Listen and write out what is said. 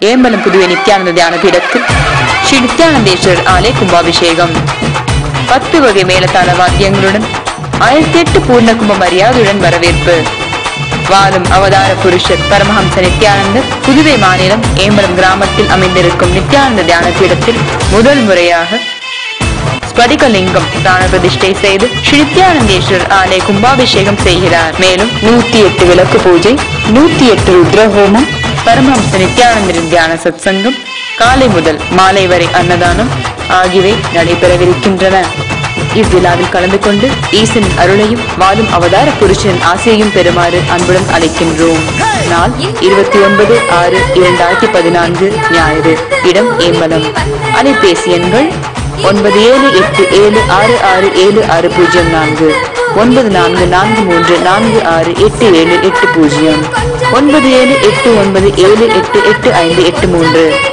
ஏம்பலம் புதுவை நித்யானந்த தியான பீடத்தில் ஸ்ரீ நித்யானந்தேஸ்வரர் ஆலய கும்பாபிஷேகம் 10 வகை மேலதாள வாத்தியங்களுடன் 1008 பூர்ண கும்ப மரியாதையுடன் வரவேற்பு. வாழும் அவதார புருஷர் பரமஹம்ச நித்யானந்தர் புதுவை மாநிலம் ஏம்பலம் கிராமத்தில் அமைந்திருக்கும் நித்யானந்த தியான பீடத்தில் முதல் முறையாக ஸ்படிகலிங்கம் பிராண பிரதிஷ்டை செய்து ஸ்ரீ நித்யானந்தேஸ்வரர் ஆலய கும்பாபிஷேகம் செய்கிறார். மேலும் 108 விளக்கு பூஜை, 108 ருத்ரஹோமம், பரமஹம்ச நித்யானந்தரின் தியான சத்சங்கம், காலை முதல் மாலை வரை அன்னதானம் ஆகியவை நடைபெறவிருக்கின்றன. இவ்விழாவில் கலந்து கொண்டு ஈசனின் அருளையும் வாழும் அவதார புருஷனின் ஆசையையும் பெறுமாறு அன்புடன் அழைக்கின்றோம். நாள் 29/6/2014 ஞாயிறு. இடம் ஏம்பலம். அலைபேசி எண்கள் 9787667604, 9443468780, 978978885583.